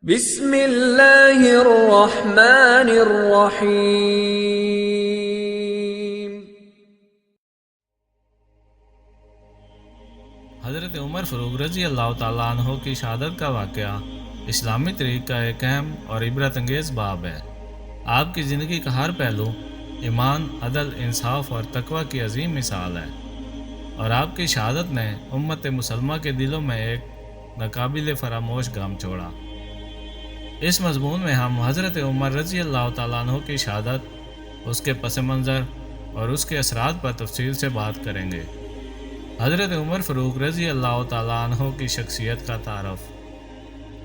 بسم اللہ الرحمن الرحیم۔ حضرت عمر فاروق رضی اللہ تعالیٰ عنہ کی شہادت کا واقعہ اسلامی تاریخ کا ایک اہم اور عبرت انگیز باب ہے۔ آپ کی زندگی کا ہر پہلو ایمان، عدل، انصاف اور تقوی کی عظیم مثال ہے، اور آپ کی شہادت نے امت مسلمہ کے دلوں میں ایک ناقابل فراموش گام چھوڑا۔ اس مضمون میں ہم حضرت عمر رضی اللہ تعالیٰ عنہ کی شہادت، اس کے پس منظر اور اس کے اثرات پر تفصیل سے بات کریں گے۔ حضرت عمر فاروق رضی اللہ تعالیٰ عنہ کی شخصیت کا تعارف۔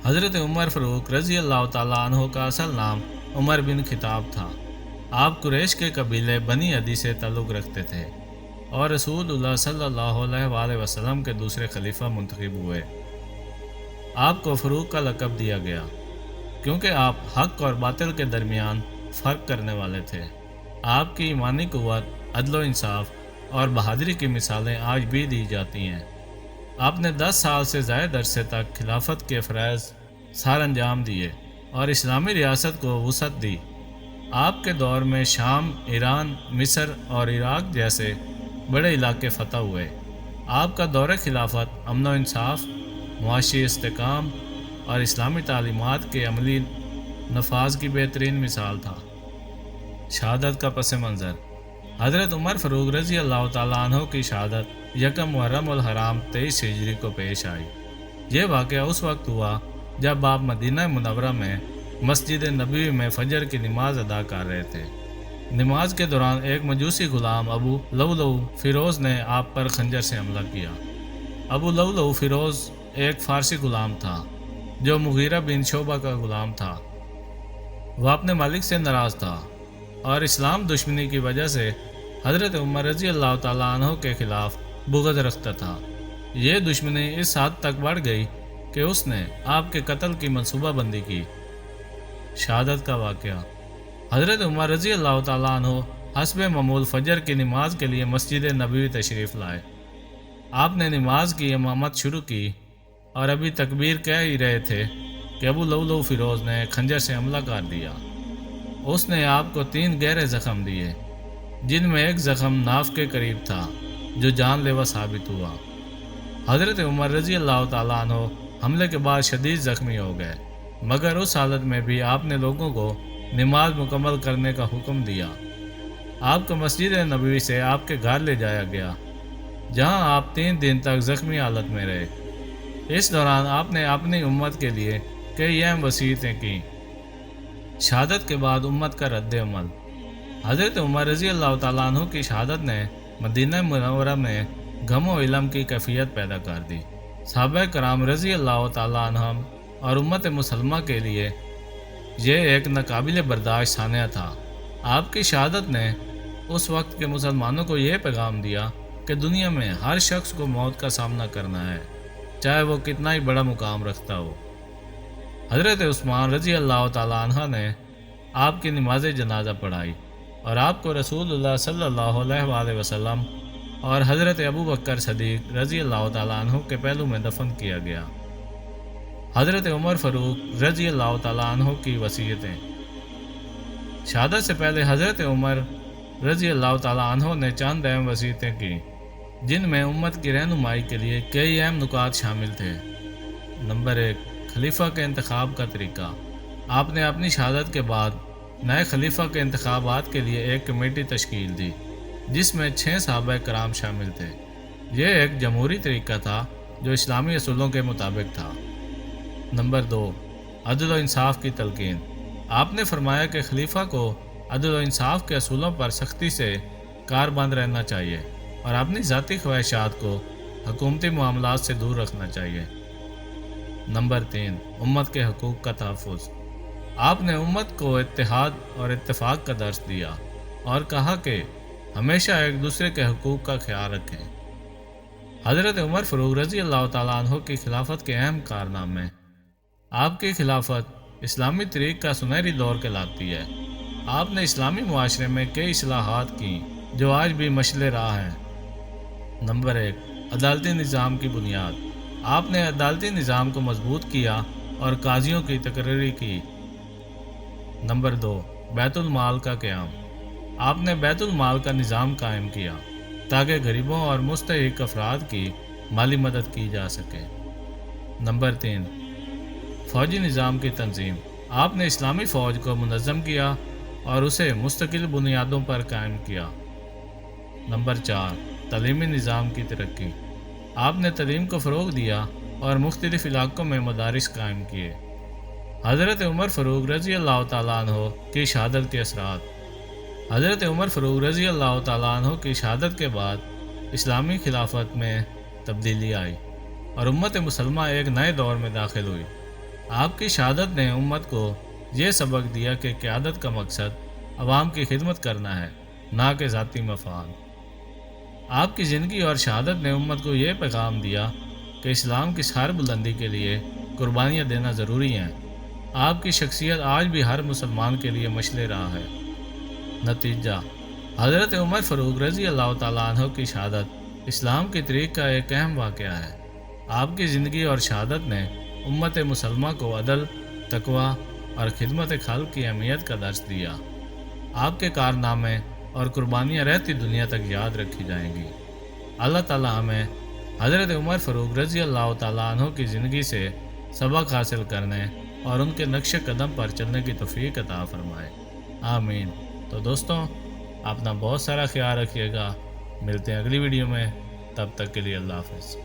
حضرت عمر فاروق رضی اللہ تعالیٰ عنہ کا اصل نام عمر بن خطاب تھا۔ آپ قریش کے قبیلے بنی عدی سے تعلق رکھتے تھے اور رسول اللہ صلی اللہ علیہ وآلہ وسلم کے دوسرے خلیفہ منتخب ہوئے۔ آپ کو فاروق کا لقب دیا گیا کیونکہ آپ حق اور باطل کے درمیان فرق کرنے والے تھے۔ آپ کی ایمانی قوت، عدل و انصاف اور بہادری کی مثالیں آج بھی دی جاتی ہیں۔ آپ نے 10 سال سے زائد عرصے تک خلافت کے فرائض سر انجام دیے اور اسلامی ریاست کو وسعت دی۔ آپ کے دور میں شام، ایران، مصر اور عراق جیسے بڑے علاقے فتح ہوئے۔ آپ کا دور خلافت امن و انصاف، معاشی استحکام اور اسلامی تعلیمات کے عملی نفاذ کی بہترین مثال تھا۔ شہادت کا پس منظر۔ حضرت عمر فاروق رضی اللہ تعالیٰ عنہ کی شہادت 1 محرم الحرام 23 ہجری کو پیش آئی۔ یہ واقعہ اس وقت ہوا جب آپ مدینہ منورہ میں مسجد نبوی میں فجر کی نماز ادا کر رہے تھے۔ نماز کے دوران ایک مجوسی غلام ابو لؤلؤ فیروز نے آپ پر خنجر سے حملہ کیا۔ ابو لؤلؤ فیروز ایک فارسی غلام تھا جو مغیرہ بن شعبہ کا غلام تھا۔ وہ اپنے مالک سے ناراض تھا اور اسلام دشمنی کی وجہ سے حضرت عمر رضی اللہ تعالیٰ عنہ کے خلاف بغض رکھتا تھا۔ یہ دشمنی اس حد تک بڑھ گئی کہ اس نے آپ کے قتل کی منصوبہ بندی کی۔ شہادت کا واقعہ۔ حضرت عمر رضی اللہ تعالیٰ عنہ حسب معمول فجر کی نماز کے لیے مسجد نبوی تشریف لائے۔ آپ نے نماز کی امامت شروع کی اور ابھی تکبیر کہہ ہی رہے تھے کہ ابو لؤلؤ فیروز نے خنجر سے حملہ کر دیا۔ اس نے آپ کو 3 گہرے زخم دیے، جن میں ایک زخم ناف کے قریب تھا جو جان لیوا ثابت ہوا۔ حضرت عمر رضی اللہ تعالیٰ عنہ حملے کے بعد شدید زخمی ہو گئے، مگر اس حالت میں بھی آپ نے لوگوں کو نماز مکمل کرنے کا حکم دیا۔ آپ کو مسجد نبوی سے آپ کے گھر لے جایا گیا، جہاں آپ 3 دن تک زخمی حالت میں رہے۔ اس دوران آپ نے اپنی امت کے لیے کئی اہم وصیتیں کیں۔ شہادت کے بعد امت کا رد عمل۔ حضرت عمر رضی اللہ تعالیٰ عنہ کی شہادت نے مدینہ منورہ میں غم و علم کی کیفیت پیدا کر دی۔ صحابہ کرام رضی اللہ تعالیٰ عنہم اور امت مسلمہ کے لیے یہ ایک ناقابل برداشت سانحہ تھا۔ آپ کی شہادت نے اس وقت کے مسلمانوں کو یہ پیغام دیا کہ دنیا میں ہر شخص کو موت کا سامنا کرنا ہے، چاہے وہ کتنا ہی بڑا مقام رکھتا ہو۔ حضرت عثمان رضی اللہ تعالیٰ عنہ نے آپ کی نماز جنازہ پڑھائی اور آپ کو رسول اللہ صلی اللہ علیہ وآلہ وسلم اور حضرت ابو بکر صدیق رضی اللہ تعالیٰ عنہ کے پہلو میں دفن کیا گیا۔ حضرت عمر فاروق رضی اللہ تعالیٰ عنہ کی وصیتیں۔ شہادت سے پہلے حضرت عمر رضی اللہ تعالیٰ عنہ نے چند اہم وصیتیں کی، جن میں امت کی رہنمائی کے لیے کئی اہم نکات شامل تھے۔ نمبر 1، خلیفہ کے انتخاب کا طریقہ۔ آپ نے اپنی شہادت کے بعد نئے خلیفہ کے انتخابات کے لیے ایک کمیٹی تشکیل دی، جس میں 6 صحابہ کرام شامل تھے۔ یہ ایک جمہوری طریقہ تھا جو اسلامی اصولوں کے مطابق تھا۔ نمبر 2، عدل و انصاف کی تلقین۔ آپ نے فرمایا کہ خلیفہ کو عدل و انصاف کے اصولوں پر سختی سے کاربند رہنا چاہیے اور اپنی ذاتی خواہشات کو حکومتی معاملات سے دور رکھنا چاہیے۔ نمبر 3، امت کے حقوق کا تحفظ۔ آپ نے امت کو اتحاد اور اتفاق کا درس دیا اور کہا کہ ہمیشہ ایک دوسرے کے حقوق کا خیال رکھیں۔ حضرت عمر فاروق رضی اللہ تعالیٰ عنہ کی خلافت کے اہم کارنامے۔ آپ کی خلافت اسلامی تاریخ کا سنہری دور کہلاتی ہے۔ آپ نے اسلامی معاشرے میں کئی اصلاحات کیں جو آج بھی مشعل راہ ہیں۔ نمبر 1، عدالتی نظام کی بنیاد۔ آپ نے عدالتی نظام کو مضبوط کیا اور قاضیوں کی تقرری کی۔ نمبر 2، بیت المال کا قیام۔ آپ نے بیت المال کا نظام قائم کیا تاکہ غریبوں اور مستحق افراد کی مالی مدد کی جا سکے۔ نمبر 3، فوجی نظام کی تنظیم۔ آپ نے اسلامی فوج کو منظم کیا اور اسے مستقل بنیادوں پر قائم کیا۔ نمبر 4، تعلیمی نظام کی ترقی۔ آپ نے تعلیم کو فروغ دیا اور مختلف علاقوں میں مدارس قائم کیے۔ حضرت عمر فاروق رضی اللہ تعالیٰ عنہ کی شہادت کے اثرات۔ حضرت عمر فاروق رضی اللہ تعالیٰ عنہ کی شہادت کے بعد اسلامی خلافت میں تبدیلی آئی اور امت مسلمہ ایک نئے دور میں داخل ہوئی۔ آپ کی شہادت نے امت کو یہ سبق دیا کہ قیادت کا مقصد عوام کی خدمت کرنا ہے، نہ کہ ذاتی مفاد۔ آپ کی زندگی اور شہادت نے امت کو یہ پیغام دیا کہ اسلام کی ہر بلندی کے لیے قربانیاں دینا ضروری ہیں۔ آپ کی شخصیت آج بھی ہر مسلمان کے لیے مشعل راہ ہے۔ نتیجہ، حضرت عمر فاروق رضی اللہ تعالیٰ عنہ کی شہادت اسلام کی تاریخ کا ایک اہم واقعہ ہے۔ آپ کی زندگی اور شہادت نے امت مسلمہ کو عدل، تقوی اور خدمت خلق کی اہمیت کا درس دیا۔ آپ کے کارنامے اور قربانیاں رہتی دنیا تک یاد رکھی جائیں گی۔ اللہ تعالیٰ ہمیں حضرت عمر فاروق رضی اللہ تعالیٰ عنہ کی زندگی سے سبق حاصل کرنے اور ان کے نقش قدم پر چلنے کی توفیق عطا فرمائے، آمین۔ تو دوستوں، اپنا بہت سارا خیال رکھیے گا، ملتے ہیں اگلی ویڈیو میں، تب تک کے لیے اللہ حافظ۔